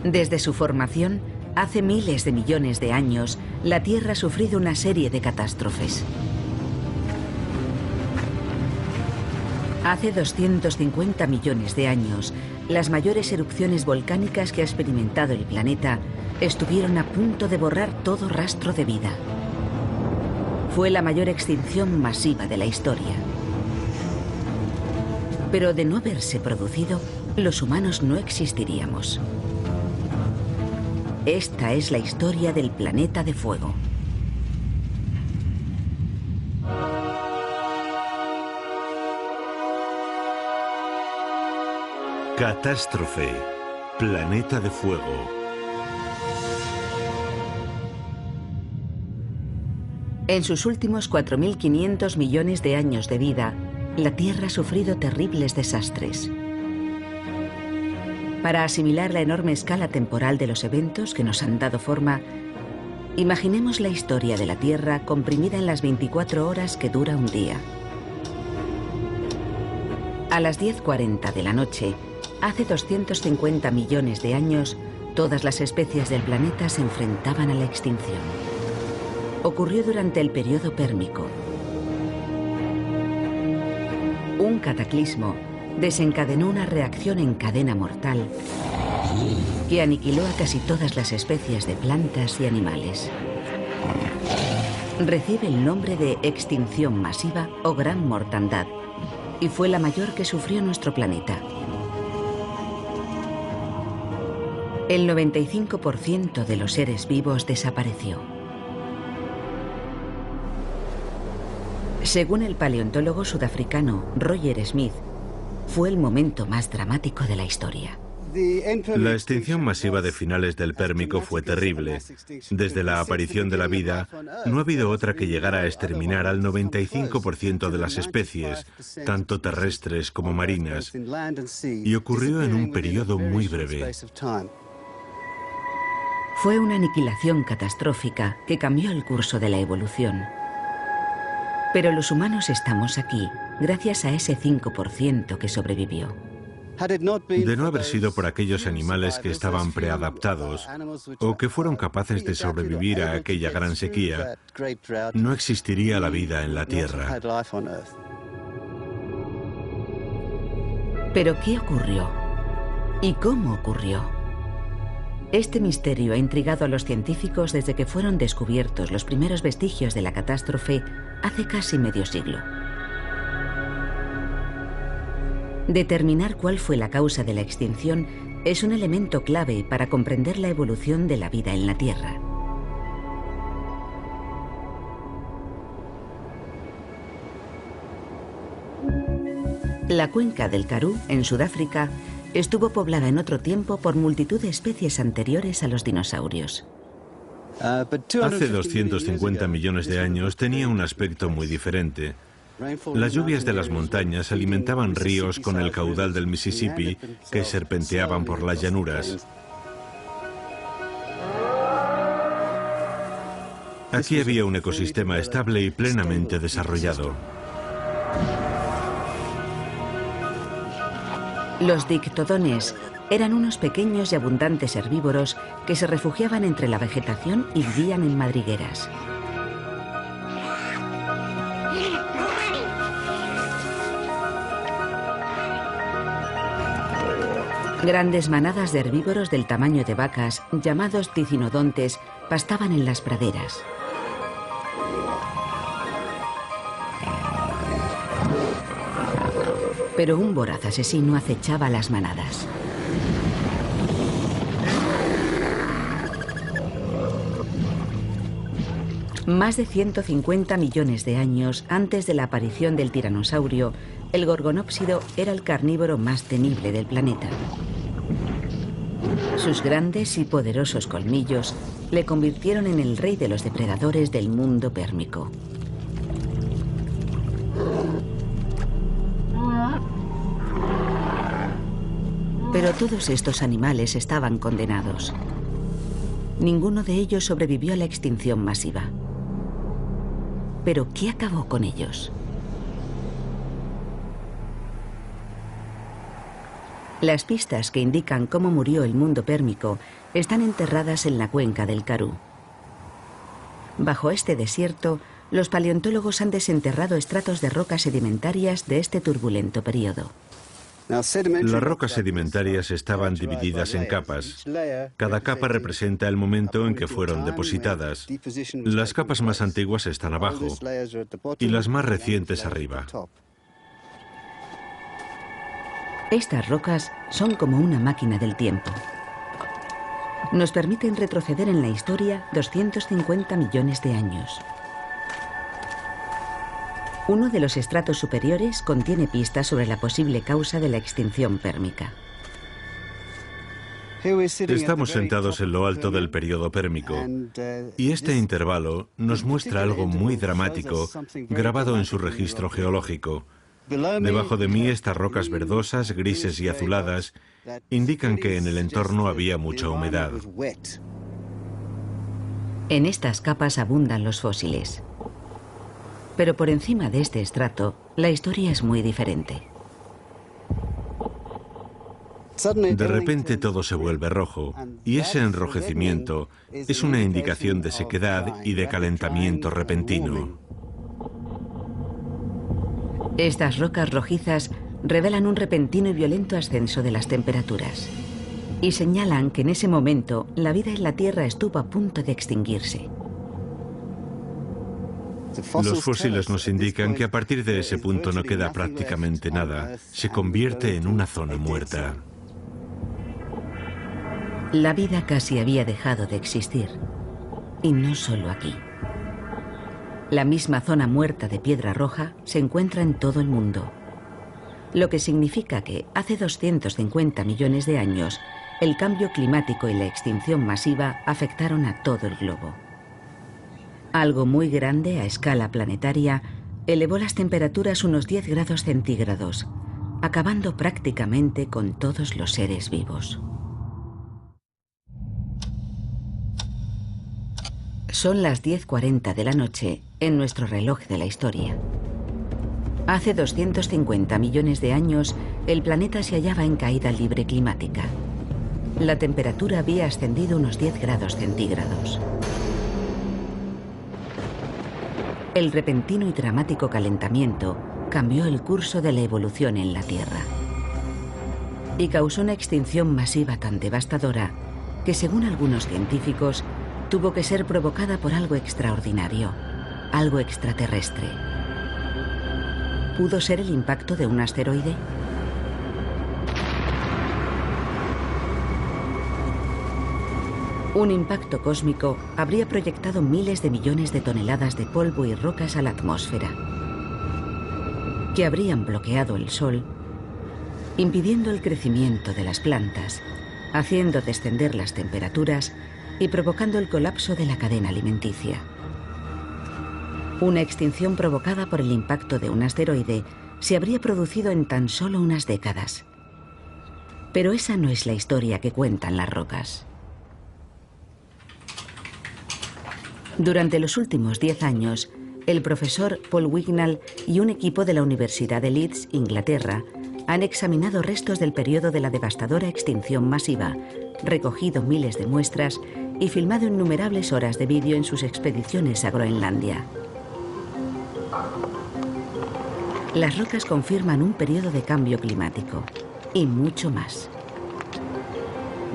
Desde su formación, hace miles de millones de años, la Tierra ha sufrido una serie de catástrofes. Hace 250 millones de años, las mayores erupciones volcánicas que ha experimentado el planeta estuvieron a punto de borrar todo rastro de vida. Fue la mayor extinción masiva de la historia. Pero de no haberse producido, los humanos no existiríamos. Esta es la historia del planeta de fuego. Catástrofe, planeta de fuego. En sus últimos 4.500 millones de años de vida, la Tierra ha sufrido terribles desastres. Para asimilar la enorme escala temporal de los eventos que nos han dado forma, imaginemos la historia de la Tierra comprimida en las 24 horas que dura un día. A las 10:40 de la noche, hace 250 millones de años, todas las especies del planeta se enfrentaban a la extinción. Ocurrió durante el periodo pérmico. Un cataclismo desencadenó una reacción en cadena mortal que aniquiló a casi todas las especies de plantas y animales. Recibe el nombre de extinción masiva o gran mortandad y fue la mayor que sufrió nuestro planeta. El 95% de los seres vivos desapareció. Según el paleontólogo sudafricano Roger Smith, fue el momento más dramático de la historia. La extinción masiva de finales del Pérmico fue terrible. Desde la aparición de la vida, no ha habido otra que llegara a exterminar al 95% de las especies, tanto terrestres como marinas, y ocurrió en un periodo muy breve. Fue una aniquilación catastrófica que cambió el curso de la evolución. Pero los humanos estamos aquí gracias a ese 5% que sobrevivió. De no haber sido por aquellos animales que estaban preadaptados o que fueron capaces de sobrevivir a aquella gran sequía, no existiría la vida en la Tierra. ¿Pero qué ocurrió? ¿Y cómo ocurrió? Este misterio ha intrigado a los científicos desde que fueron descubiertos los primeros vestigios de la catástrofe hace casi medio siglo. Determinar cuál fue la causa de la extinción es un elemento clave para comprender la evolución de la vida en la Tierra. La cuenca del Karoo, en Sudáfrica, estuvo poblada en otro tiempo por multitud de especies anteriores a los dinosaurios. Hace 250 millones de años tenía un aspecto muy diferente. Las lluvias de las montañas alimentaban ríos con el caudal del Mississippi que serpenteaban por las llanuras. Aquí había un ecosistema estable y plenamente desarrollado. Los dictodones eran unos pequeños y abundantes herbívoros que se refugiaban entre la vegetación y vivían en madrigueras. Grandes manadas de herbívoros del tamaño de vacas, llamados ticinodontes, pastaban en las praderas. Pero un voraz asesino acechaba las manadas. Más de 150 millones de años antes de la aparición del tiranosaurio, el gorgonópsido era el carnívoro más temible del planeta. Sus grandes y poderosos colmillos le convirtieron en el rey de los depredadores del mundo pérmico. Pero todos estos animales estaban condenados. Ninguno de ellos sobrevivió a la extinción masiva. ¿Pero qué acabó con ellos? Las pistas que indican cómo murió el mundo pérmico están enterradas en la cuenca del Karoo. Bajo este desierto, los paleontólogos han desenterrado estratos de rocas sedimentarias de este turbulento periodo. Las rocas sedimentarias estaban divididas en capas. Cada capa representa el momento en que fueron depositadas. Las capas más antiguas están abajo y las más recientes arriba. Estas rocas son como una máquina del tiempo. Nos permiten retroceder en la historia 250 millones de años. Uno de los estratos superiores contiene pistas sobre la posible causa de la extinción pérmica. Estamos sentados en lo alto del periodo pérmico y este intervalo nos muestra algo muy dramático grabado en su registro geológico. Debajo de mí, estas rocas verdosas, grises y azuladas indican que en el entorno había mucha humedad. En estas capas abundan los fósiles. Pero por encima de este estrato, la historia es muy diferente. De repente todo se vuelve rojo, y ese enrojecimiento es una indicación de sequedad y de calentamiento repentino. Estas rocas rojizas revelan un repentino y violento ascenso de las temperaturas y señalan que en ese momento la vida en la Tierra estuvo a punto de extinguirse. Los fósiles nos indican que a partir de ese punto no queda prácticamente nada, se convierte en una zona muerta. La vida casi había dejado de existir, y no solo aquí. La misma zona muerta de piedra roja se encuentra en todo el mundo, lo que significa que hace 250 millones de años el cambio climático y la extinción masiva afectaron a todo el globo. Algo muy grande a escala planetaria elevó las temperaturas unos 10 grados centígrados, acabando prácticamente con todos los seres vivos. Son las 10:40 de la noche en nuestro reloj de la historia. Hace 250 millones de años, el planeta se hallaba en caída libre climática. La temperatura había ascendido unos 10 grados centígrados. El repentino y dramático calentamiento cambió el curso de la evolución en la Tierra y causó una extinción masiva tan devastadora que, según algunos científicos, tuvo que ser provocada por algo extraordinario, algo extraterrestre. ¿Pudo ser el impacto de un asteroide? Un impacto cósmico habría proyectado miles de millones de toneladas de polvo y rocas a la atmósfera, que habrían bloqueado el Sol, impidiendo el crecimiento de las plantas, haciendo descender las temperaturas y provocando el colapso de la cadena alimenticia. Una extinción provocada por el impacto de un asteroide se habría producido en tan solo unas décadas. Pero esa no es la historia que cuentan las rocas. Durante los últimos 10 años, el profesor Paul Wignall y un equipo de la Universidad de Leeds, Inglaterra, han examinado restos del periodo de la devastadora extinción masiva, recogido miles de muestras y filmado innumerables horas de vídeo en sus expediciones a Groenlandia. Las rocas confirman un periodo de cambio climático y mucho más.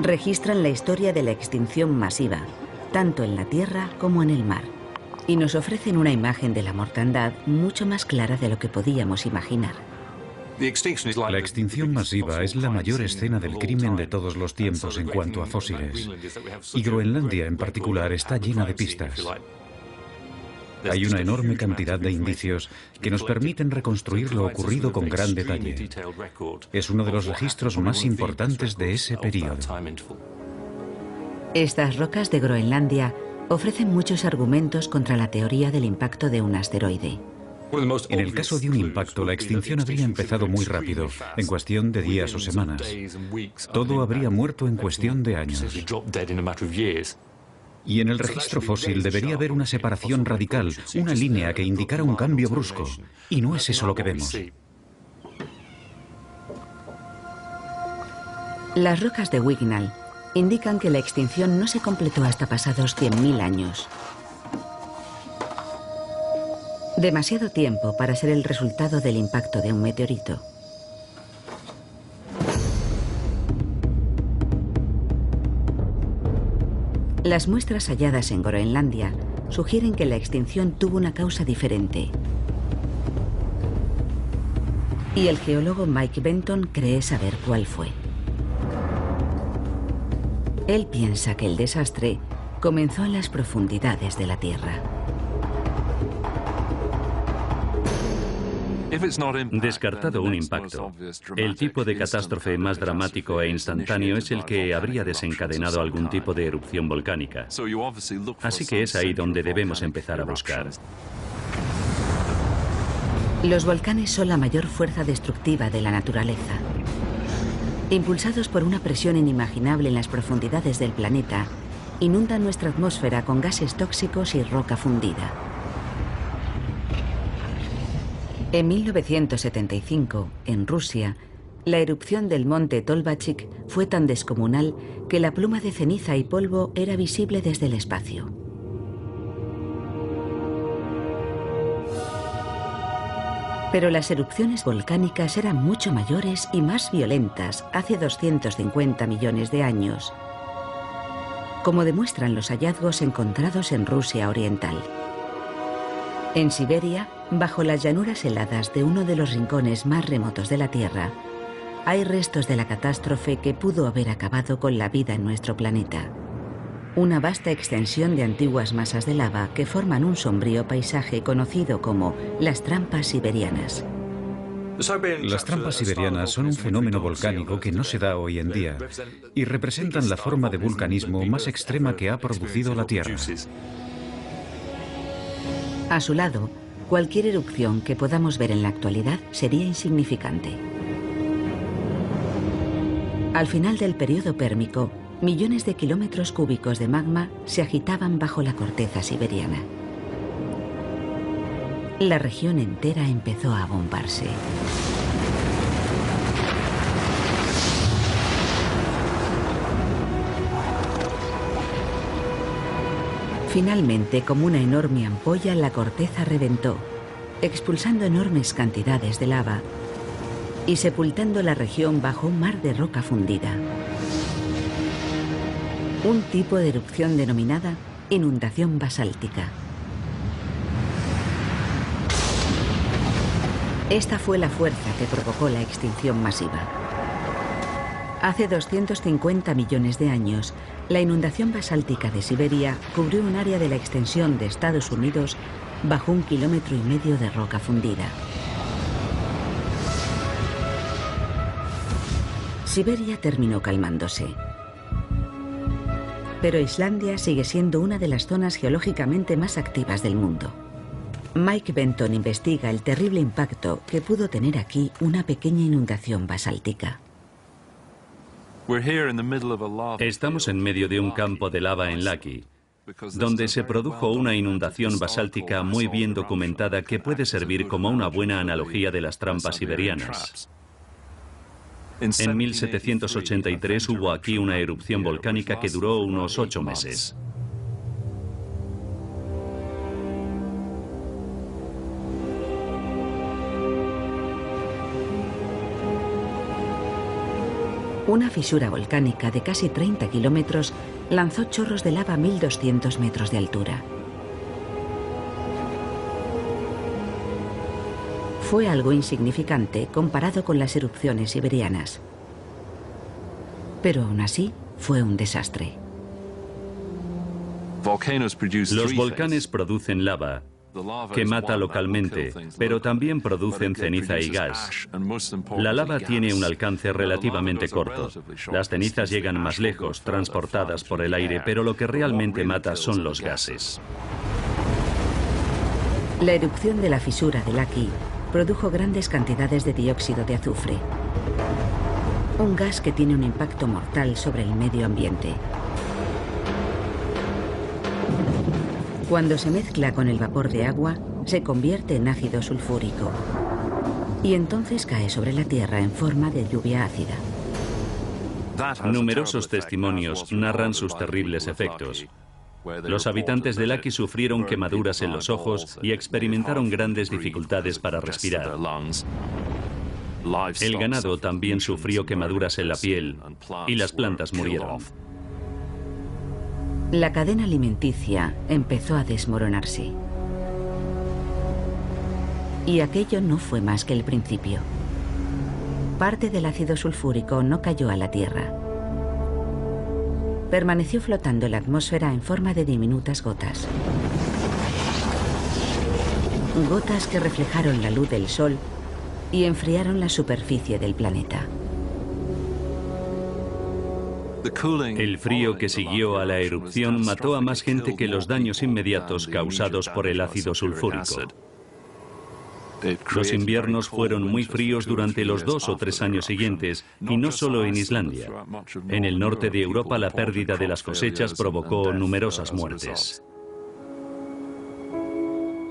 Registran la historia de la extinción masiva, tanto en la Tierra como en el mar, y nos ofrecen una imagen de la mortandad mucho más clara de lo que podíamos imaginar. La extinción masiva es la mayor escena del crimen de todos los tiempos en cuanto a fósiles, y Groenlandia en particular está llena de pistas. Hay una enorme cantidad de indicios que nos permiten reconstruir lo ocurrido con gran detalle. Es uno de los registros más importantes de ese periodo. Estas rocas de Groenlandia ofrecen muchos argumentos contra la teoría del impacto de un asteroide. En el caso de un impacto, la extinción habría empezado muy rápido, en cuestión de días o semanas. Todo habría muerto en cuestión de años. Y en el registro fósil debería haber una separación radical, una línea que indicara un cambio brusco. Y no es eso lo que vemos. Las rocas de Wignall indican que la extinción no se completó hasta pasados 100.000 años. Demasiado tiempo para ser el resultado del impacto de un meteorito. Las muestras halladas en Groenlandia sugieren que la extinción tuvo una causa diferente. Y el geólogo Mike Benton cree saber cuál fue. Él piensa que el desastre comenzó en las profundidades de la Tierra. Descartado un impacto, el tipo de catástrofe más dramático e instantáneo es el que habría desencadenado algún tipo de erupción volcánica. Así que es ahí donde debemos empezar a buscar. Los volcanes son la mayor fuerza destructiva de la naturaleza. Impulsados por una presión inimaginable en las profundidades del planeta, inundan nuestra atmósfera con gases tóxicos y roca fundida. En 1975, en Rusia, la erupción del monte Tolbachik fue tan descomunal que la pluma de ceniza y polvo era visible desde el espacio. Pero las erupciones volcánicas eran mucho mayores y más violentas hace 250 millones de años, como demuestran los hallazgos encontrados en Rusia oriental. En Siberia, bajo las llanuras heladas de uno de los rincones más remotos de la Tierra, hay restos de la catástrofe que pudo haber acabado con la vida en nuestro planeta. Una vasta extensión de antiguas masas de lava que forman un sombrío paisaje conocido como las trampas siberianas. Las trampas siberianas son un fenómeno volcánico que no se da hoy en día y representan la forma de vulcanismo más extrema que ha producido la Tierra. A su lado, cualquier erupción que podamos ver en la actualidad sería insignificante. Al final del periodo pérmico, millones de kilómetros cúbicos de magma se agitaban bajo la corteza siberiana. La región entera empezó a bombarse. Finalmente, como una enorme ampolla, la corteza reventó, expulsando enormes cantidades de lava y sepultando la región bajo un mar de roca fundida. Un tipo de erupción denominada inundación basáltica. Esta fue la fuerza que provocó la extinción masiva. Hace 250 millones de años, la inundación basáltica de Siberia cubrió un área de la extensión de Estados Unidos bajo 1,5 kilómetros de roca fundida. Siberia terminó calmándose. Pero Islandia sigue siendo una de las zonas geológicamente más activas del mundo. Mike Benton investiga el terrible impacto que pudo tener aquí una pequeña inundación basáltica. Estamos en medio de un campo de lava en Laki, donde se produjo una inundación basáltica muy bien documentada que puede servir como una buena analogía de las trampas siberianas. En 1783 hubo aquí una erupción volcánica que duró unos 8 meses. Una fisura volcánica de casi 30 kilómetros lanzó chorros de lava a 1.200 metros de altura. Fue algo insignificante comparado con las erupciones siberianas. Pero aún así, fue un desastre. Los volcanes producen lava, que mata localmente, pero también producen ceniza y gas. La lava tiene un alcance relativamente corto. Las cenizas llegan más lejos, transportadas por el aire, pero lo que realmente mata son los gases. La erupción de la fisura de Laki produjo grandes cantidades de dióxido de azufre, un gas que tiene un impacto mortal sobre el medio ambiente. Cuando se mezcla con el vapor de agua, se convierte en ácido sulfúrico y entonces cae sobre la Tierra en forma de lluvia ácida. Numerosos testimonios narran sus terribles efectos. Los habitantes de Laki sufrieron quemaduras en los ojos y experimentaron grandes dificultades para respirar. El ganado también sufrió quemaduras en la piel y las plantas murieron. La cadena alimenticia empezó a desmoronarse. Y aquello no fue más que el principio. Parte del ácido sulfúrico no cayó a la Tierra. Permaneció flotando en la atmósfera en forma de diminutas gotas. Gotas que reflejaron la luz del Sol y enfriaron la superficie del planeta. El frío que siguió a la erupción mató a más gente que los daños inmediatos causados por el ácido sulfúrico. Los inviernos fueron muy fríos durante los 2 o 3 años siguientes, y no solo en Islandia. En el norte de Europa la pérdida de las cosechas provocó numerosas muertes.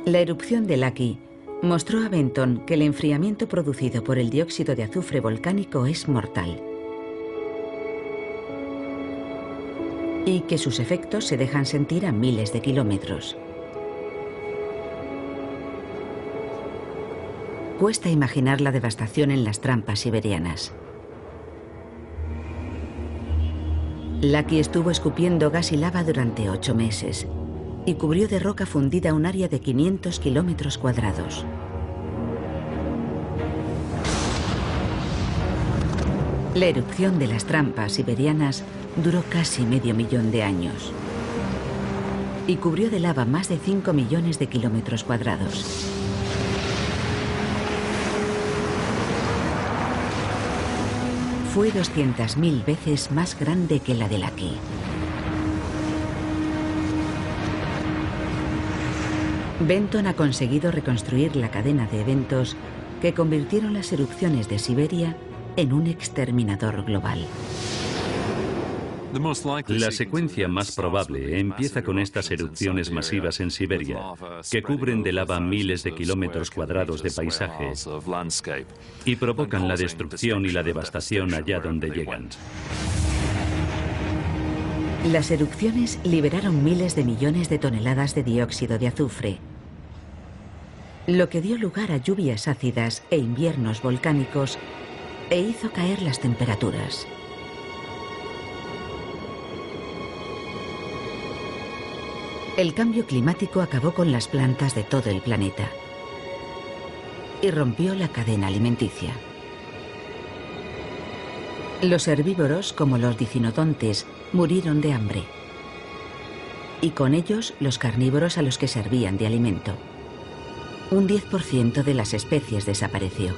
La erupción de Laki mostró a Benton que el enfriamiento producido por el dióxido de azufre volcánico es mortal. Y que sus efectos se dejan sentir a miles de kilómetros. Cuesta imaginar la devastación en las trampas siberianas. Laki estuvo escupiendo gas y lava durante 8 meses y cubrió de roca fundida un área de 500 kilómetros cuadrados. La erupción de las trampas siberianas duró casi medio millón de años y cubrió de lava más de 5 millones de kilómetros cuadrados. Fue 200.000 veces más grande que la de Laki. Benton ha conseguido reconstruir la cadena de eventos que convirtieron las erupciones de Siberia en un exterminador global. La secuencia más probable empieza con estas erupciones masivas en Siberia, que cubren de lava miles de kilómetros cuadrados de paisaje y provocan la destrucción y la devastación allá donde llegan. Las erupciones liberaron miles de millones de toneladas de dióxido de azufre, lo que dio lugar a lluvias ácidas e inviernos volcánicos e hizo caer las temperaturas. El cambio climático acabó con las plantas de todo el planeta y rompió la cadena alimenticia. Los herbívoros, como los dicinodontes, murieron de hambre. Y con ellos los carnívoros a los que servían de alimento. Un 10% de las especies desapareció.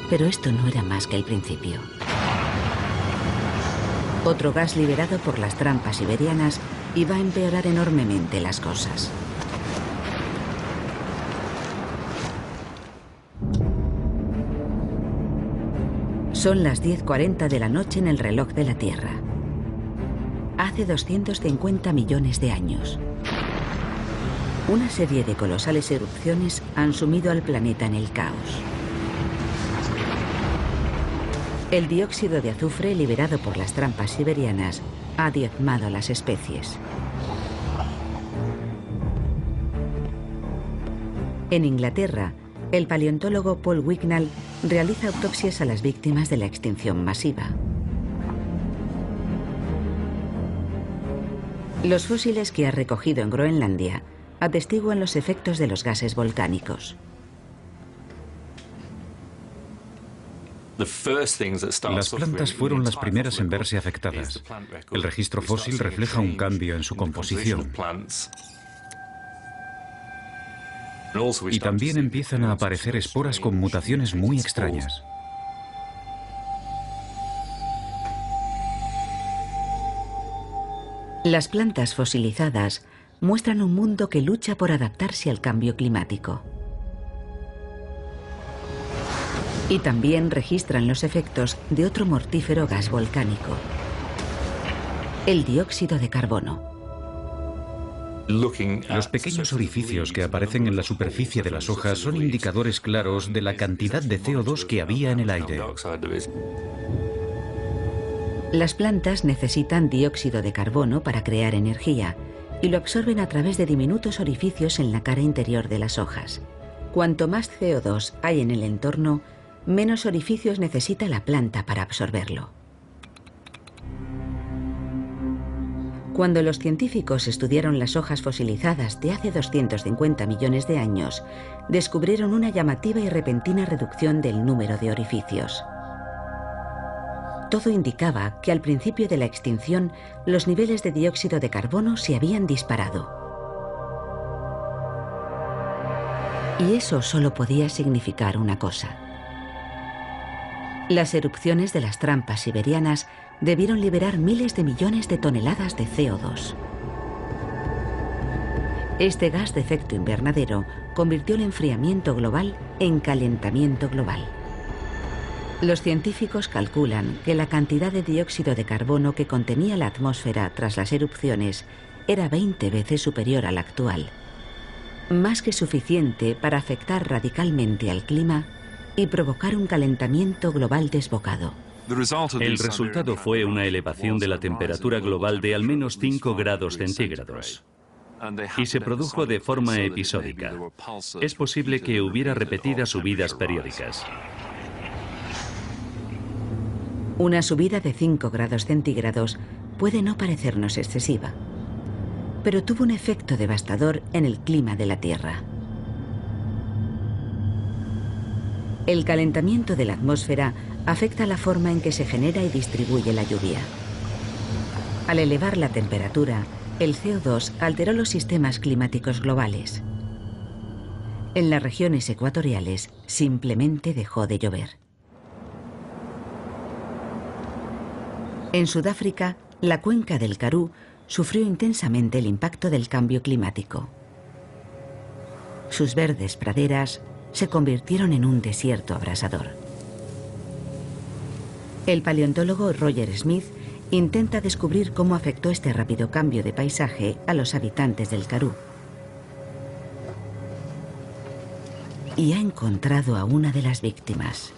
Pero esto no era más que el principio. Otro gas liberado por las trampas siberianas iba a empeorar enormemente las cosas. Son las 10:40 de la noche en el reloj de la Tierra. Hace 250 millones de años. Una serie de colosales erupciones han sumido al planeta en el caos. El dióxido de azufre liberado por las trampas siberianas ha diezmado a las especies. En Inglaterra, el paleontólogo Paul Wignall realiza autopsias a las víctimas de la extinción masiva. Los fósiles que ha recogido en Groenlandia atestiguan los efectos de los gases volcánicos. Las plantas fueron las primeras en verse afectadas. El registro fósil refleja un cambio en su composición. Y también empiezan a aparecer esporas con mutaciones muy extrañas. Las plantas fosilizadas muestran un mundo que lucha por adaptarse al cambio climático. Y también registran los efectos de otro mortífero gas volcánico, el dióxido de carbono. Los pequeños orificios que aparecen en la superficie de las hojas son indicadores claros de la cantidad de CO2 que había en el aire. Las plantas necesitan dióxido de carbono para crear energía y lo absorben a través de diminutos orificios en la cara interior de las hojas. Cuanto más CO2 hay en el entorno, menos orificios necesita la planta para absorberlo. Cuando los científicos estudiaron las hojas fosilizadas de hace 250 millones de años, descubrieron una llamativa y repentina reducción del número de orificios. Todo indicaba que al principio de la extinción, los niveles de dióxido de carbono se habían disparado. Y eso solo podía significar una cosa. Las erupciones de las trampas siberianas debieron liberar miles de millones de toneladas de CO2. Este gas de efecto invernadero convirtió el enfriamiento global en calentamiento global. Los científicos calculan que la cantidad de dióxido de carbono que contenía la atmósfera tras las erupciones era 20 veces superior a la actual, más que suficiente para afectar radicalmente al clima y provocar un calentamiento global desbocado. El resultado fue una elevación de la temperatura global de al menos 5 grados centígrados. Y se produjo de forma episódica. Es posible que hubiera repetidas subidas periódicas. Una subida de 5 grados centígrados puede no parecernos excesiva, pero tuvo un efecto devastador en el clima de la Tierra. El calentamiento de la atmósfera afecta la forma en que se genera y distribuye la lluvia. Al elevar la temperatura, el CO2 alteró los sistemas climáticos globales. En las regiones ecuatoriales simplemente dejó de llover. En Sudáfrica, la cuenca del Karoo sufrió intensamente el impacto del cambio climático. Sus verdes praderas se convirtieron en un desierto abrasador. El paleontólogo Roger Smith intenta descubrir cómo afectó este rápido cambio de paisaje a los habitantes del Karoo. Y ha encontrado a una de las víctimas.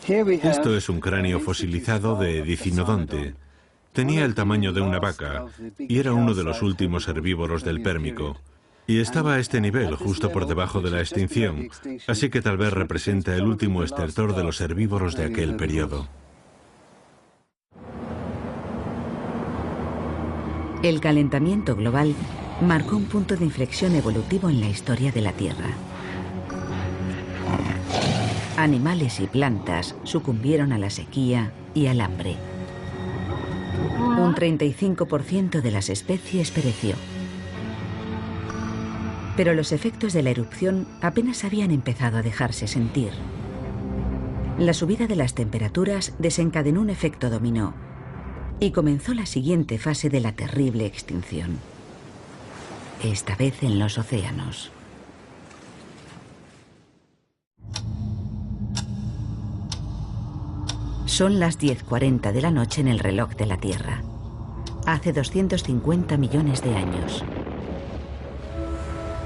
Esto es un cráneo fosilizado de Dicinodonte. Tenía el tamaño de una vaca y era uno de los últimos herbívoros del Pérmico. Y estaba a este nivel, justo por debajo de la extinción, así que tal vez representa el último estertor de los herbívoros de aquel periodo. El calentamiento global marcó un punto de inflexión evolutivo en la historia de la Tierra. Animales y plantas sucumbieron a la sequía y al hambre. Un 35% de las especies pereció. Pero los efectos de la erupción apenas habían empezado a dejarse sentir. La subida de las temperaturas desencadenó un efecto dominó y comenzó la siguiente fase de la terrible extinción. Esta vez en los océanos. Son las 10:40 de la noche en el reloj de la Tierra. Hace 250 millones de años.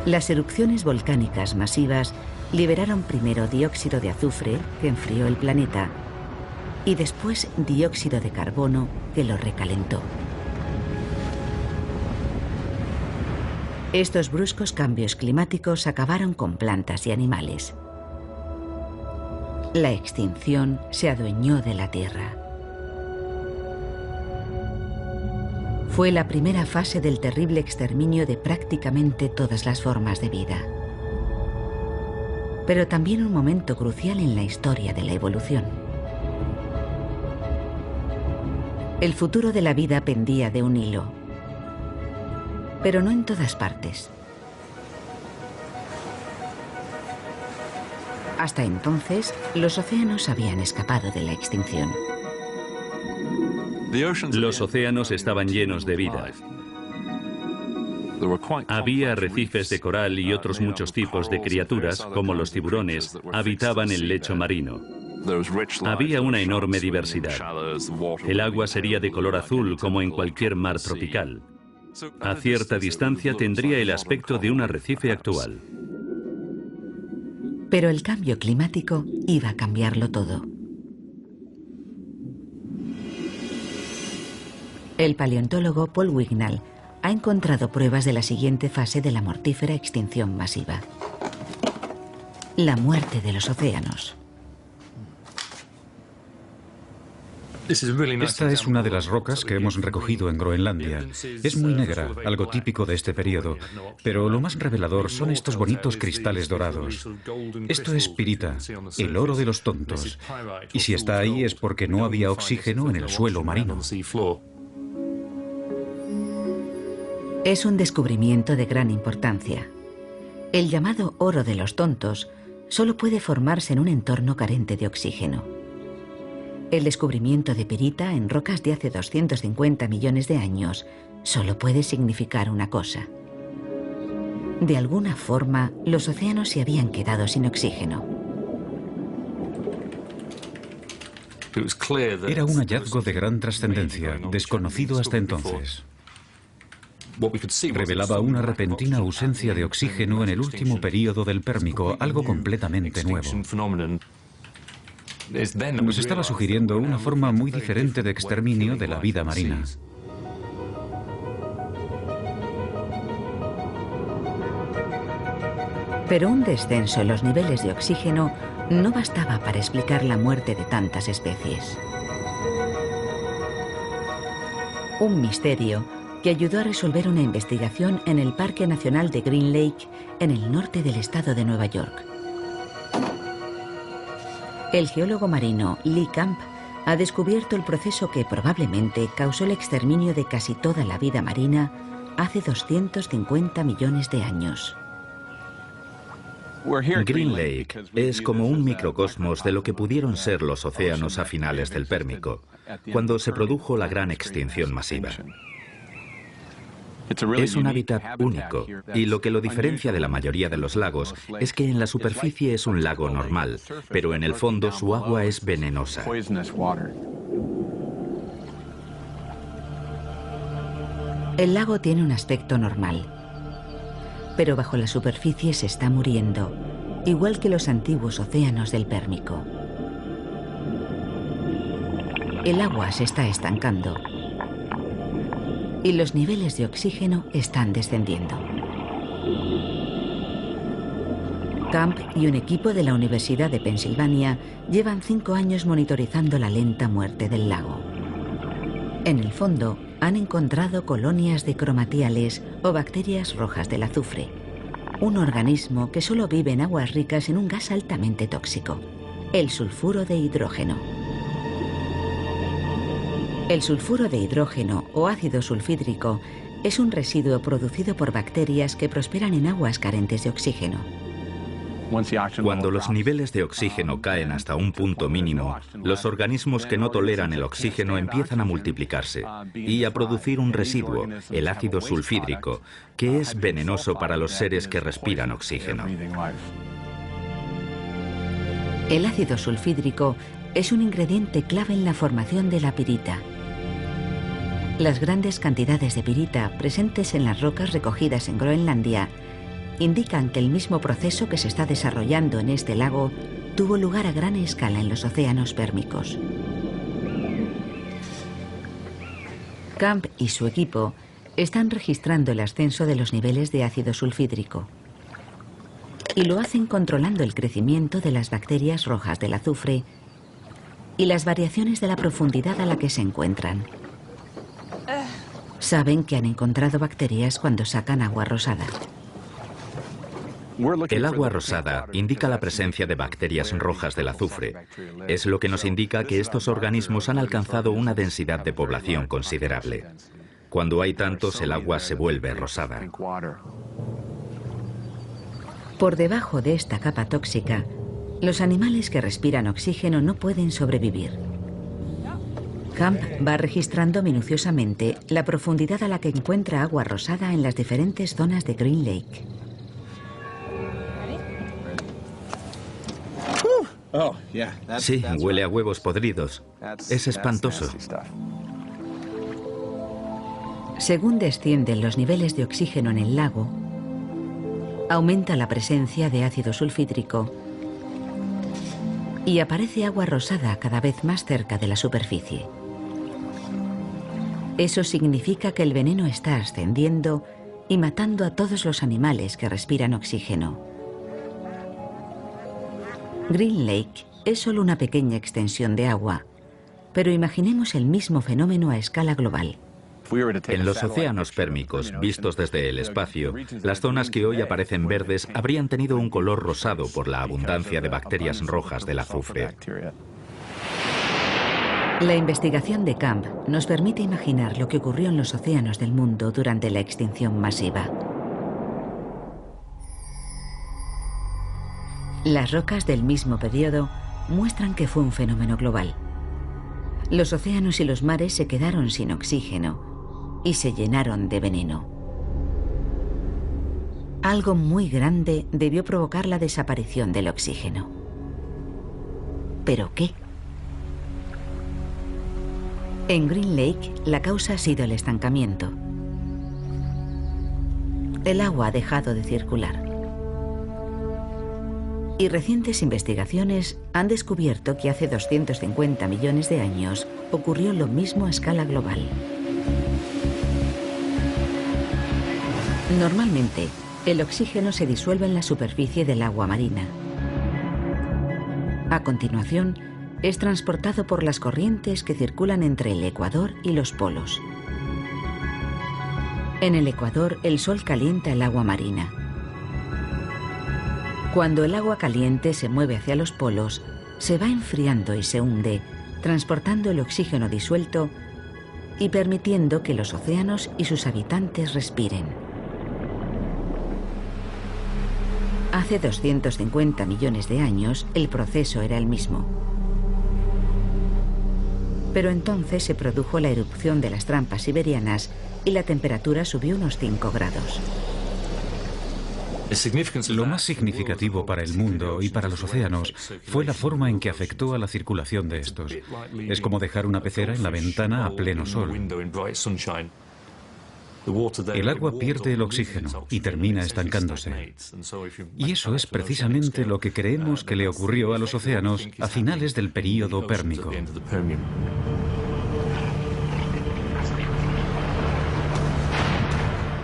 Las erupciones volcánicas masivas liberaron primero dióxido de azufre, que enfrió el planeta, y después dióxido de carbono, que lo recalentó. Estos bruscos cambios climáticos acabaron con plantas y animales. La extinción se adueñó de la Tierra. Fue la primera fase del terrible exterminio de prácticamente todas las formas de vida. Pero también un momento crucial en la historia de la evolución. El futuro de la vida pendía de un hilo, pero no en todas partes. Hasta entonces, los océanos habían escapado de la extinción. Los océanos estaban llenos de vida. Había arrecifes de coral y otros muchos tipos de criaturas, como los tiburones, habitaban el lecho marino. Había una enorme diversidad. El agua sería de color azul como en cualquier mar tropical. A cierta distancia tendría el aspecto de un arrecife actual. Pero el cambio climático iba a cambiarlo todo. El paleontólogo Paul Wignall ha encontrado pruebas de la siguiente fase de la mortífera extinción masiva: la muerte de los océanos. Esta es una de las rocas que hemos recogido en Groenlandia. Es muy negra, algo típico de este periodo, pero lo más revelador son estos bonitos cristales dorados. Esto es pirita, el oro de los tontos. Y si está ahí es porque no había oxígeno en el suelo marino. Es un descubrimiento de gran importancia. El llamado oro de los tontos solo puede formarse en un entorno carente de oxígeno. El descubrimiento de pirita en rocas de hace 250 millones de años solo puede significar una cosa. De alguna forma, los océanos se habían quedado sin oxígeno. Era un hallazgo de gran trascendencia, desconocido hasta entonces. Revelaba una repentina ausencia de oxígeno en el último período del Pérmico, algo completamente nuevo. Nos estaba sugiriendo una forma muy diferente de exterminio de la vida marina. Pero un descenso en los niveles de oxígeno no bastaba para explicar la muerte de tantas especies. Un misterio que ayudó a resolver una investigación en el Parque Nacional de Green Lake, en el norte del estado de Nueva York. El geólogo marino Lee Camp ha descubierto el proceso que probablemente causó el exterminio de casi toda la vida marina hace 250 millones de años. Green Lake es como un microcosmos de lo que pudieron ser los océanos a finales del Pérmico, cuando se produjo la gran extinción masiva. Es un hábitat único, y lo que lo diferencia de la mayoría de los lagos es que en la superficie es un lago normal, pero en el fondo su agua es venenosa. El lago tiene un aspecto normal, pero bajo la superficie se está muriendo, igual que los antiguos océanos del Pérmico. El agua se está estancando y los niveles de oxígeno están descendiendo. Camp y un equipo de la Universidad de Pensilvania llevan 5 años monitorizando la lenta muerte del lago. En el fondo, han encontrado colonias de cromatiales o bacterias rojas del azufre, un organismo que solo vive en aguas ricas en un gas altamente tóxico, el sulfuro de hidrógeno. El sulfuro de hidrógeno o ácido sulfídrico es un residuo producido por bacterias que prosperan en aguas carentes de oxígeno. Cuando los niveles de oxígeno caen hasta un punto mínimo, los organismos que no toleran el oxígeno empiezan a multiplicarse y a producir un residuo, el ácido sulfídrico, que es venenoso para los seres que respiran oxígeno. El ácido sulfídrico es un ingrediente clave en la formación de la pirita. Las grandes cantidades de pirita presentes en las rocas recogidas en Groenlandia indican que el mismo proceso que se está desarrollando en este lago tuvo lugar a gran escala en los océanos pérmicos. Camp y su equipo están registrando el ascenso de los niveles de ácido sulfídrico y lo hacen controlando el crecimiento de las bacterias rojas del azufre y las variaciones de la profundidad a la que se encuentran. Saben que han encontrado bacterias cuando sacan agua rosada. El agua rosada indica la presencia de bacterias rojas del azufre. Es lo que nos indica que estos organismos han alcanzado una densidad de población considerable. Cuando hay tantos, el agua se vuelve rosada. Por debajo de esta capa tóxica, los animales que respiran oxígeno no pueden sobrevivir. Camp va registrando minuciosamente la profundidad a la que encuentra agua rosada en las diferentes zonas de Green Lake. Sí, huele a huevos podridos. Es espantoso. Según descienden los niveles de oxígeno en el lago, aumenta la presencia de ácido sulfídrico y aparece agua rosada cada vez más cerca de la superficie. Eso significa que el veneno está ascendiendo y matando a todos los animales que respiran oxígeno. Green Lake es solo una pequeña extensión de agua, pero imaginemos el mismo fenómeno a escala global. En los océanos pérmicos, vistos desde el espacio, las zonas que hoy aparecen verdes habrían tenido un color rosado por la abundancia de bacterias rojas del azufre. La investigación de Camp nos permite imaginar lo que ocurrió en los océanos del mundo durante la extinción masiva. Las rocas del mismo periodo muestran que fue un fenómeno global. Los océanos y los mares se quedaron sin oxígeno y se llenaron de veneno. Algo muy grande debió provocar la desaparición del oxígeno. ¿Pero qué? En Green Lake, la causa ha sido el estancamiento. El agua ha dejado de circular. Y recientes investigaciones han descubierto que hace 250 millones de años ocurrió lo mismo a escala global. Normalmente, el oxígeno se disuelve en la superficie del agua marina. A continuación, es transportado por las corrientes que circulan entre el ecuador y los polos. En el ecuador, el sol calienta el agua marina. Cuando el agua caliente se mueve hacia los polos, se va enfriando y se hunde, transportando el oxígeno disuelto y permitiendo que los océanos y sus habitantes respiren. Hace 250 millones de años, el proceso era el mismo. Pero entonces se produjo la erupción de las trampas siberianas y la temperatura subió unos 5 grados. Lo más significativo para el mundo y para los océanos fue la forma en que afectó a la circulación de estos. Es como dejar una pecera en la ventana a pleno sol. El agua pierde el oxígeno y termina estancándose. Y eso es precisamente lo que creemos que le ocurrió a los océanos a finales del período pérmico.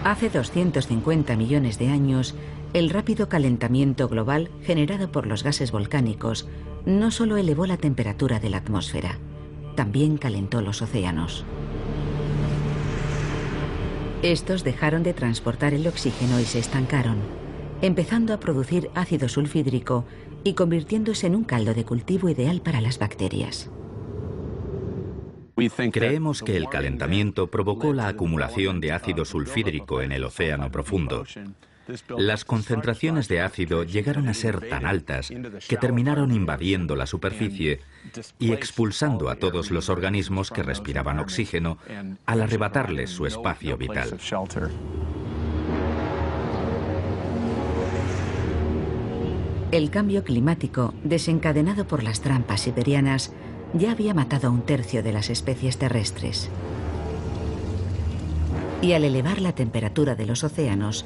Hace 250 millones de años, el rápido calentamiento global generado por los gases volcánicos no solo elevó la temperatura de la atmósfera, también calentó los océanos. Estos dejaron de transportar el oxígeno y se estancaron, empezando a producir ácido sulfídrico y convirtiéndose en un caldo de cultivo ideal para las bacterias. Creemos que el calentamiento provocó la acumulación de ácido sulfídrico en el océano profundo. Las concentraciones de ácido llegaron a ser tan altas que terminaron invadiendo la superficie y expulsando a todos los organismos que respiraban oxígeno al arrebatarles su espacio vital. El cambio climático, desencadenado por las trampas siberianas, ya había matado a 1/3 de las especies terrestres. Y al elevar la temperatura de los océanos,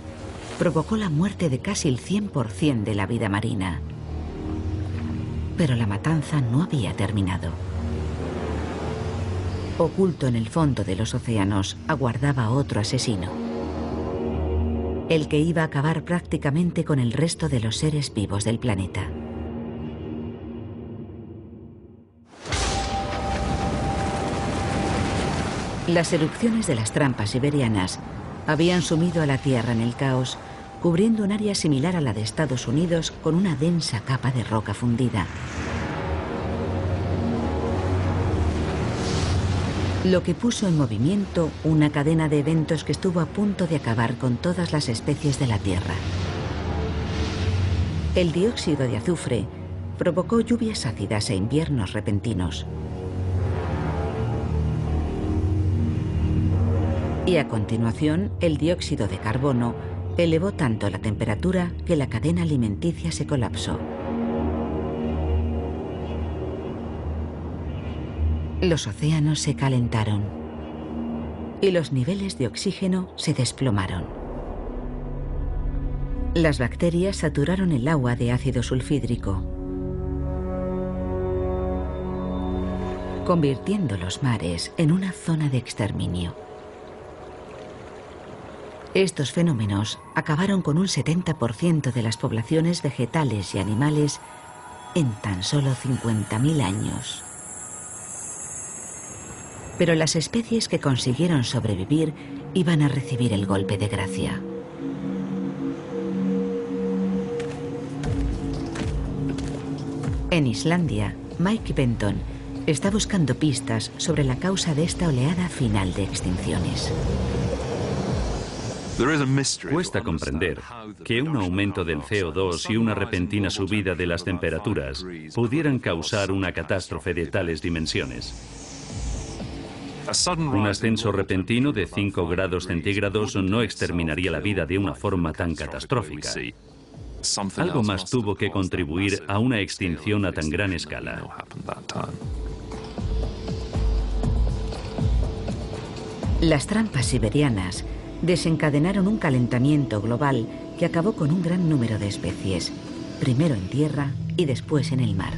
provocó la muerte de casi el 100% de la vida marina. Pero la matanza no había terminado. Oculto en el fondo de los océanos aguardaba otro asesino. El que iba a acabar prácticamente con el resto de los seres vivos del planeta. Las erupciones de las trampas siberianas habían sumido a la Tierra en el caos, cubriendo un área similar a la de Estados Unidos con una densa capa de roca fundida. Lo que puso en movimiento una cadena de eventos que estuvo a punto de acabar con todas las especies de la Tierra. El dióxido de azufre provocó lluvias ácidas e inviernos repentinos. Y a continuación, el dióxido de carbono elevó tanto la temperatura que la cadena alimenticia se colapsó. Los océanos se calentaron y los niveles de oxígeno se desplomaron. Las bacterias saturaron el agua de ácido sulfídrico. convirtiendo los mares en una zona de exterminio. Estos fenómenos acabaron con un 70% de las poblaciones vegetales y animales en tan solo 50.000 años. Pero las especies que consiguieron sobrevivir iban a recibir el golpe de gracia. En Islandia, Mike Benton está buscando pistas sobre la causa de esta oleada final de extinciones. Cuesta comprender que un aumento del CO2 y una repentina subida de las temperaturas pudieran causar una catástrofe de tales dimensiones. Un ascenso repentino de 5 grados centígrados no exterminaría la vida de una forma tan catastrófica. Algo más tuvo que contribuir a una extinción a tan gran escala. Las trampas siberianas desencadenaron un calentamiento global que acabó con un gran número de especies, primero en tierra y después en el mar.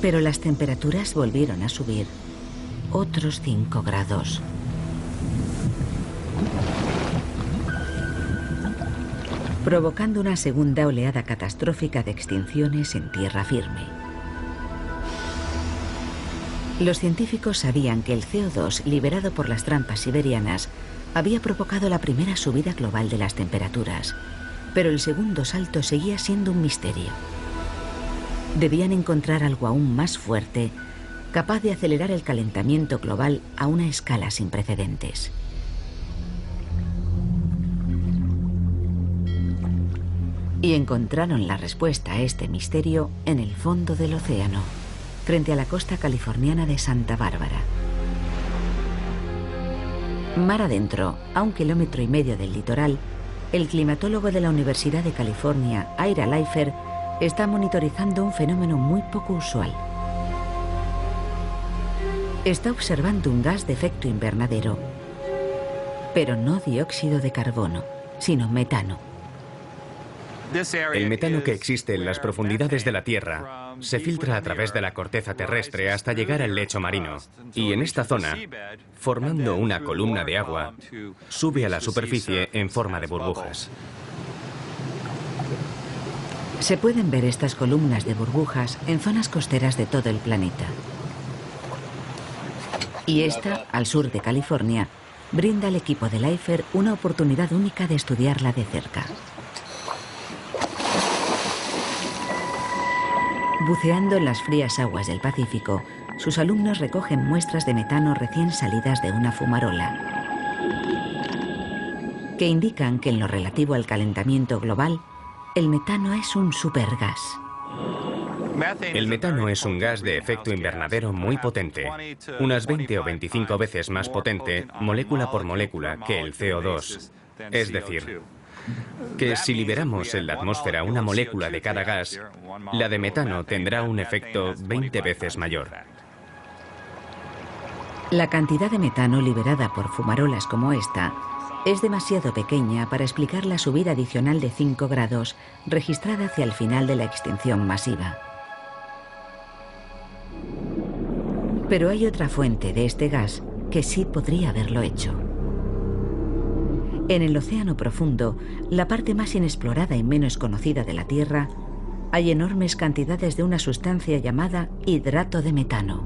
Pero las temperaturas volvieron a subir otros 5 grados. Provocando una segunda oleada catastrófica de extinciones en tierra firme. Los científicos sabían que el CO2 liberado por las trampas siberianas había provocado la primera subida global de las temperaturas, pero el segundo salto seguía siendo un misterio. Debían encontrar algo aún más fuerte, capaz de acelerar el calentamiento global a una escala sin precedentes. Y encontraron la respuesta a este misterio en el fondo del océano, frente a la costa californiana de Santa Bárbara. Mar adentro, a 1,5 kilómetros del litoral, el climatólogo de la Universidad de California, Ira Leifer, está monitorizando un fenómeno muy poco usual. Está observando un gas de efecto invernadero, pero no dióxido de carbono, sino metano. El metano que existe en las profundidades de la Tierra se filtra a través de la corteza terrestre hasta llegar al lecho marino y en esta zona, formando una columna de agua, sube a la superficie en forma de burbujas. Se pueden ver estas columnas de burbujas en zonas costeras de todo el planeta. Y esta, al sur de California, brinda al equipo de Leifer una oportunidad única de estudiarla de cerca. Buceando en las frías aguas del Pacífico, sus alumnos recogen muestras de metano recién salidas de una fumarola, que indican que en lo relativo al calentamiento global, el metano es un supergas. El metano es un gas de efecto invernadero muy potente, unas 20 o 25 veces más potente, molécula por molécula, que el CO2. Es decir, que si liberamos en la atmósfera una molécula de cada gas, la de metano tendrá un efecto 20 veces mayor. La cantidad de metano liberada por fumarolas como esta es demasiado pequeña para explicar la subida adicional de 5 grados registrada hacia el final de la extinción masiva. Pero hay otra fuente de este gas que sí podría haberlo hecho. En el océano profundo, la parte más inexplorada y menos conocida de la Tierra, hay enormes cantidades de una sustancia llamada hidrato de metano.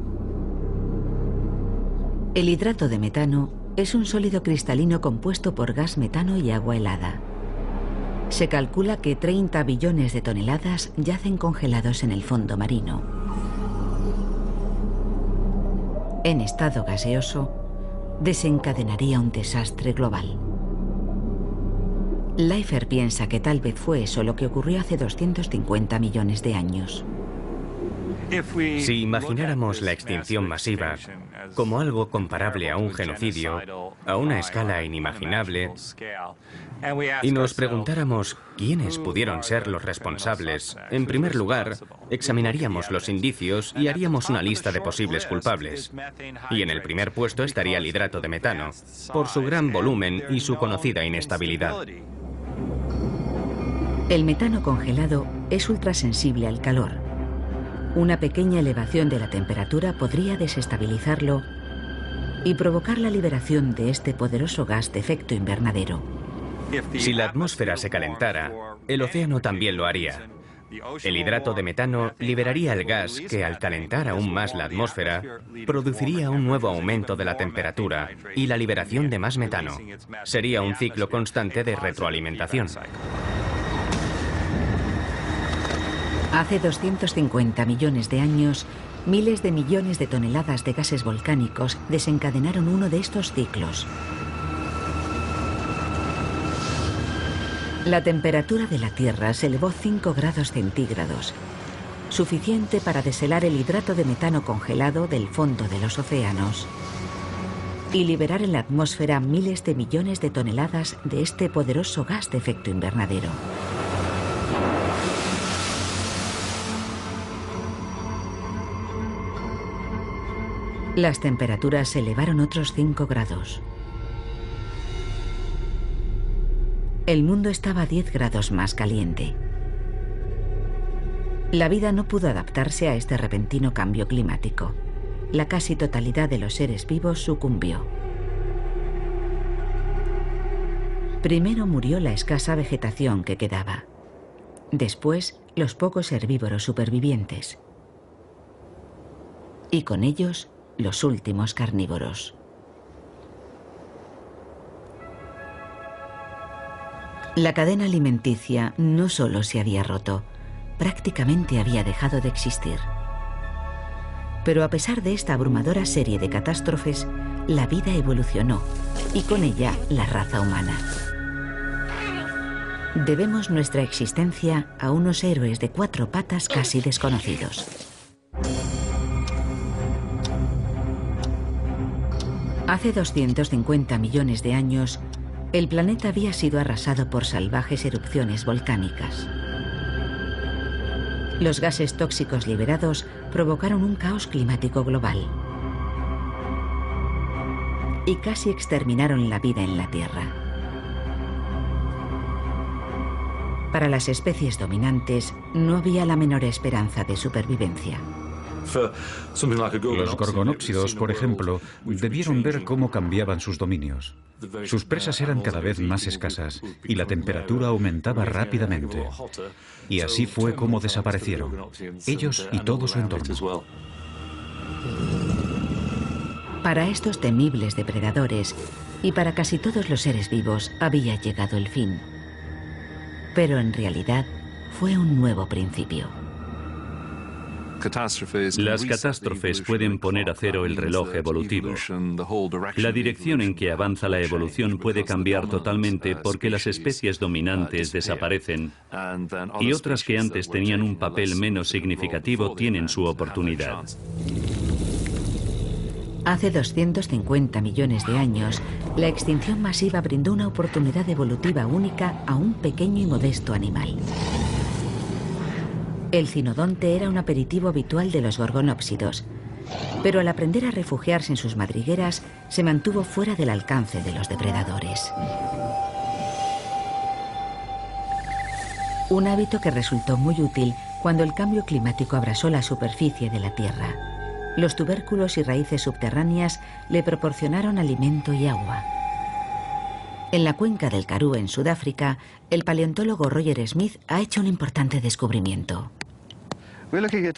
El hidrato de metano es un sólido cristalino compuesto por gas metano y agua helada. Se calcula que 30 billones de toneladas yacen congelados en el fondo marino. En estado gaseoso, desencadenaría un desastre global. Leifer piensa que tal vez fue eso lo que ocurrió hace 250 millones de años. Si imagináramos la extinción masiva como algo comparable a un genocidio, a una escala inimaginable, y nos preguntáramos quiénes pudieron ser los responsables, en primer lugar, examinaríamos los indicios y haríamos una lista de posibles culpables. Y en el primer puesto estaría el hidrato de metano, por su gran volumen y su conocida inestabilidad. El metano congelado es ultrasensible al calor. Una pequeña elevación de la temperatura podría desestabilizarlo y provocar la liberación de este poderoso gas de efecto invernadero. Si la atmósfera se calentara, el océano también lo haría. El hidrato de metano liberaría el gas que, al calentar aún más la atmósfera, produciría un nuevo aumento de la temperatura y la liberación de más metano. Sería un ciclo constante de retroalimentación. Hace 250 millones de años, miles de millones de toneladas de gases volcánicos desencadenaron uno de estos ciclos. La temperatura de la Tierra se elevó 5 grados centígrados, suficiente para deshelar el hidrato de metano congelado del fondo de los océanos y liberar en la atmósfera miles de millones de toneladas de este poderoso gas de efecto invernadero. Las temperaturas se elevaron otros 5 grados. El mundo estaba 10 grados más caliente. La vida no pudo adaptarse a este repentino cambio climático. La casi totalidad de los seres vivos sucumbió. Primero murió la escasa vegetación que quedaba. Después, los pocos herbívoros supervivientes. Y con ellos, los últimos carnívoros. La cadena alimenticia no solo se había roto, prácticamente había dejado de existir. Pero a pesar de esta abrumadora serie de catástrofes, la vida evolucionó, y con ella la raza humana. Debemos nuestra existencia a unos héroes de 4 patas casi desconocidos. Hace 250 millones de años, el planeta había sido arrasado por salvajes erupciones volcánicas. Los gases tóxicos liberados provocaron un caos climático global y casi exterminaron la vida en la Tierra. Para las especies dominantes no había la menor esperanza de supervivencia. Los gorgonópsidos, por ejemplo, debieron ver cómo cambiaban sus dominios. Sus presas eran cada vez más escasas y la temperatura aumentaba rápidamente. Y así fue como desaparecieron, ellos y todo su entorno. Para estos temibles depredadores y para casi todos los seres vivos había llegado el fin. Pero en realidad fue un nuevo principio. Las catástrofes pueden poner a cero el reloj evolutivo. La dirección en que avanza la evolución puede cambiar totalmente porque las especies dominantes desaparecen y otras que antes tenían un papel menos significativo tienen su oportunidad. Hace 250 millones de años, la extinción masiva brindó una oportunidad evolutiva única a un pequeño y modesto animal. El cinodonte era un aperitivo habitual de los gorgonópsidos, pero al aprender a refugiarse en sus madrigueras, se mantuvo fuera del alcance de los depredadores. Un hábito que resultó muy útil cuando el cambio climático abrasó la superficie de la Tierra. Los tubérculos y raíces subterráneas le proporcionaron alimento y agua. En la cuenca del Karoo, en Sudáfrica, el paleontólogo Roger Smith ha hecho un importante descubrimiento.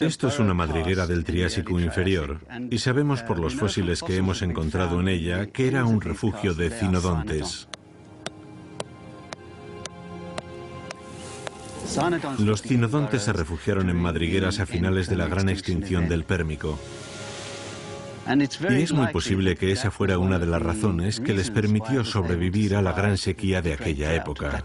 Esto es una madriguera del Triásico inferior y sabemos por los fósiles que hemos encontrado en ella que era un refugio de cinodontes. Los cinodontes se refugiaron en madrigueras a finales de la gran extinción del Pérmico. Y es muy posible que esa fuera una de las razones que les permitió sobrevivir a la gran sequía de aquella época.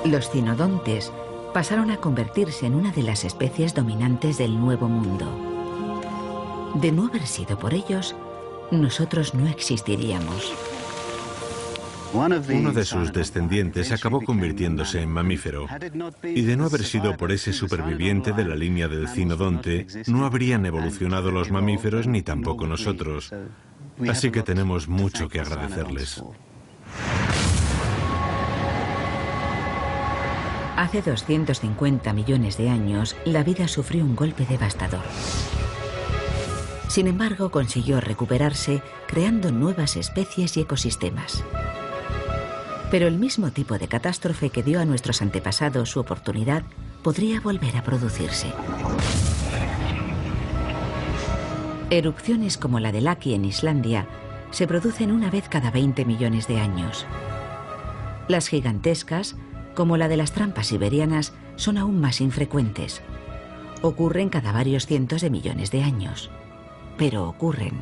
Los cinodontes pasaron a convertirse en una de las especies dominantes del Nuevo Mundo. De no haber sido por ellos, nosotros no existiríamos. Uno de sus descendientes acabó convirtiéndose en mamífero, y de no haber sido por ese superviviente de la línea del cinodonte, no habrían evolucionado los mamíferos ni tampoco nosotros. Así que tenemos mucho que agradecerles. Hace 250 millones de años, la vida sufrió un golpe devastador. Sin embargo, consiguió recuperarse, creando nuevas especies y ecosistemas. Pero el mismo tipo de catástrofe que dio a nuestros antepasados su oportunidad podría volver a producirse. Erupciones como la de Laki en Islandia se producen una vez cada 20 millones de años. Las gigantescas, como la de las trampas siberianas, son aún más infrecuentes. Ocurren cada varios cientos de millones de años. Pero ocurren.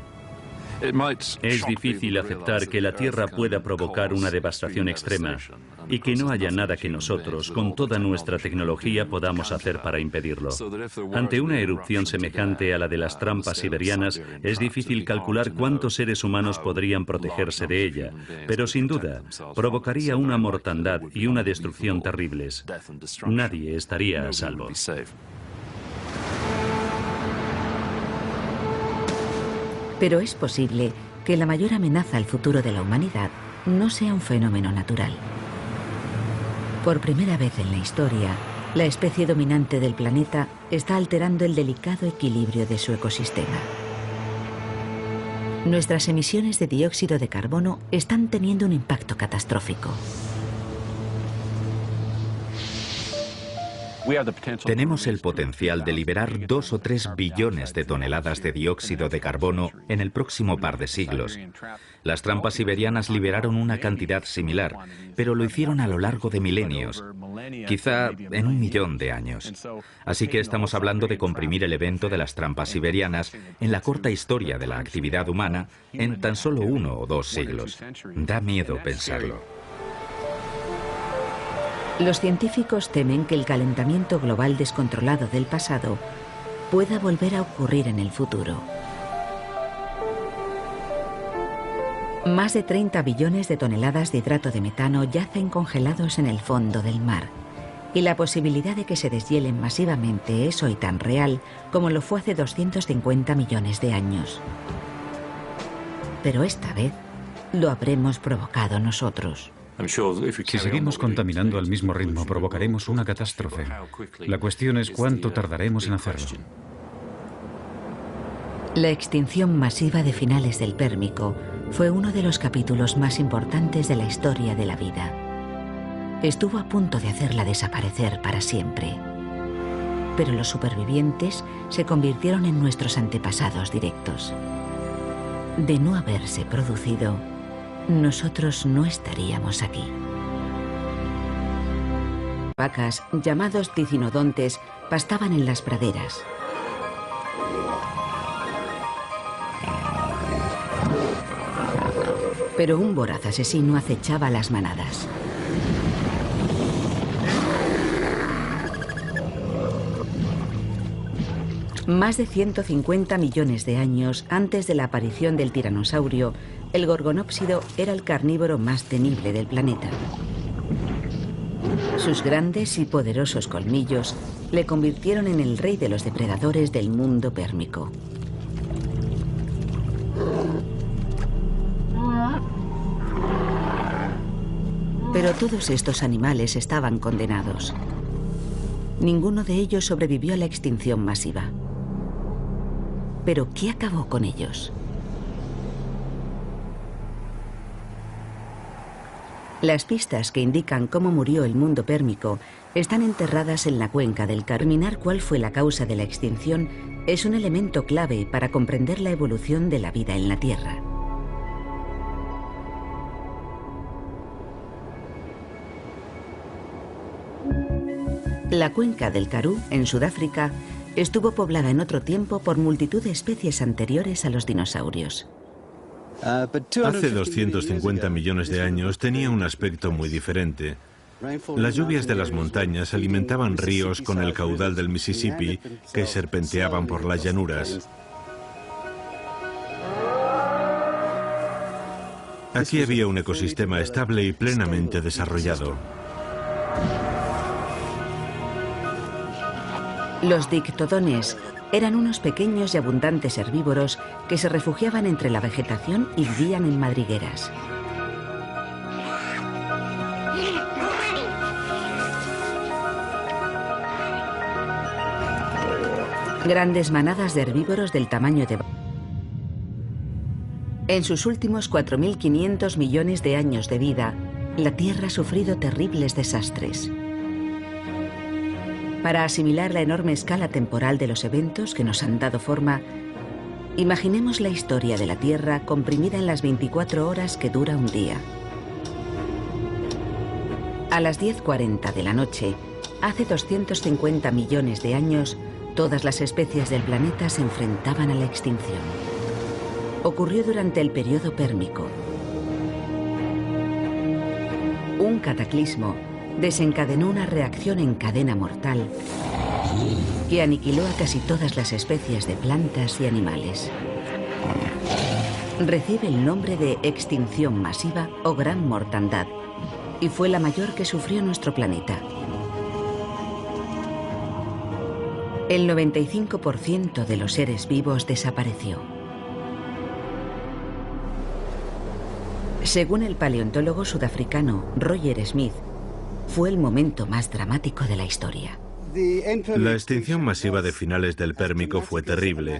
Es difícil aceptar que la Tierra pueda provocar una devastación extrema y que no haya nada que nosotros, con toda nuestra tecnología, podamos hacer para impedirlo. Ante una erupción semejante a la de las trampas siberianas, es difícil calcular cuántos seres humanos podrían protegerse de ella, pero sin duda provocaría una mortandad y una destrucción terribles. Nadie estaría a salvo. Pero es posible que la mayor amenaza al futuro de la humanidad no sea un fenómeno natural. Por primera vez en la historia, la especie dominante del planeta está alterando el delicado equilibrio de su ecosistema. Nuestras emisiones de dióxido de carbono están teniendo un impacto catastrófico. Tenemos el potencial de liberar 2 o 3 billones de toneladas de dióxido de carbono en el próximo par de siglos. Las trampas siberianas liberaron una cantidad similar, pero lo hicieron a lo largo de milenios, quizá en 1 millón de años. Así que estamos hablando de comprimir el evento de las trampas siberianas en la corta historia de la actividad humana en tan solo 1 o 2 siglos. Da miedo pensarlo. Los científicos temen que el calentamiento global descontrolado del pasado pueda volver a ocurrir en el futuro. Más de 30 billones de toneladas de hidrato de metano yacen congelados en el fondo del mar, y la posibilidad de que se deshielen masivamente es hoy tan real como lo fue hace 250 millones de años. Pero esta vez lo habremos provocado nosotros. Si seguimos contaminando al mismo ritmo, provocaremos una catástrofe. La cuestión es cuánto tardaremos en hacerlo. La extinción masiva de finales del Pérmico fue uno de los capítulos más importantes de la historia de la vida. Estuvo a punto de hacerla desaparecer para siempre. Pero los supervivientes se convirtieron en nuestros antepasados directos. De no haberse producido, nosotros no estaríamos aquí. Vacas, llamados ticinodontes, pastaban en las praderas. Pero un voraz asesino acechaba las manadas. Más de 150 millones de años antes de la aparición del tiranosaurio, el gorgonópsido era el carnívoro más temible del planeta. Sus grandes y poderosos colmillos le convirtieron en el rey de los depredadores del mundo pérmico. Pero todos estos animales estaban condenados. Ninguno de ellos sobrevivió a la extinción masiva. ¿Pero qué acabó con ellos? Las pistas que indican cómo murió el mundo pérmico están enterradas en la cuenca del Karoo. Determinar cuál fue la causa de la extinción es un elemento clave para comprender la evolución de la vida en la Tierra. La cuenca del Karoo, en Sudáfrica, estuvo poblada en otro tiempo por multitud de especies anteriores a los dinosaurios. Hace 250 millones de años tenía un aspecto muy diferente. Las lluvias de las montañas alimentaban ríos con el caudal del Mississippi que serpenteaban por las llanuras. Aquí había un ecosistema estable y plenamente desarrollado. Los dictodones eran unos pequeños y abundantes herbívoros que se refugiaban entre la vegetación y vivían en madrigueras. Grandes manadas de herbívoros del tamaño de... En sus últimos 4.500 millones de años de vida, la Tierra ha sufrido terribles desastres. Para asimilar la enorme escala temporal de los eventos que nos han dado forma, imaginemos la historia de la Tierra comprimida en las 24 horas que dura un día. A las 10:40 de la noche, hace 250 millones de años, todas las especies del planeta se enfrentaban a la extinción. Ocurrió durante el periodo pérmico. Un cataclismo desencadenó una reacción en cadena mortal que aniquiló a casi todas las especies de plantas y animales. Recibe el nombre de extinción masiva o gran mortandad y fue la mayor que sufrió nuestro planeta. El 95% de los seres vivos desapareció. Según el paleontólogo sudafricano Roger Smith, fue el momento más dramático de la historia. La extinción masiva de finales del Pérmico fue terrible.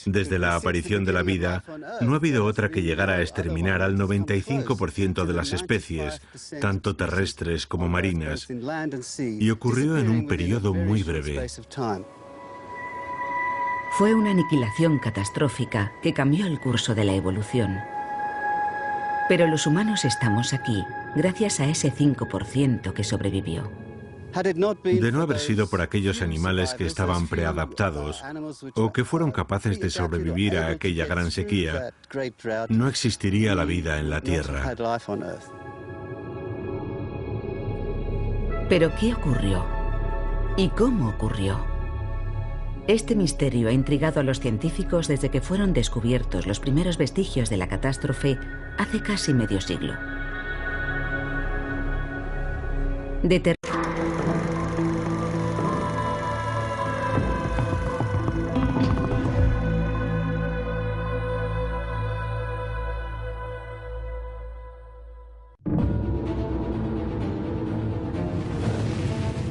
Desde la aparición de la vida, no ha habido otra que llegara a exterminar al 95% de las especies, tanto terrestres como marinas, y ocurrió en un periodo muy breve. Fue una aniquilación catastrófica que cambió el curso de la evolución. Pero los humanos estamos aquí gracias a ese 5% que sobrevivió. De no haber sido por aquellos animales que estaban preadaptados o que fueron capaces de sobrevivir a aquella gran sequía, no existiría la vida en la Tierra. ¿Pero qué ocurrió? ¿Y cómo ocurrió? Este misterio ha intrigado a los científicos desde que fueron descubiertos los primeros vestigios de la catástrofe hace casi medio siglo.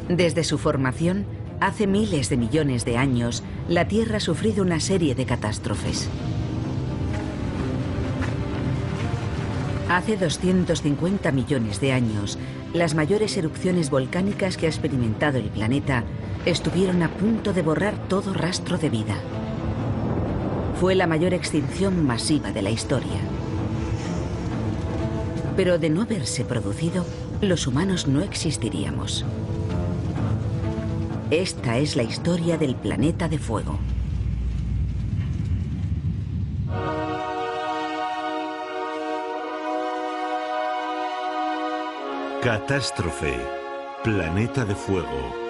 Desde su formación, hace miles de millones de años, la Tierra ha sufrido una serie de catástrofes. Hace 250 millones de años, las mayores erupciones volcánicas que ha experimentado el planeta estuvieron a punto de borrar todo rastro de vida. Fue la mayor extinción masiva de la historia. Pero de no haberse producido, los humanos no existiríamos. Esta es la historia del planeta de fuego. Catástrofe, planeta de fuego.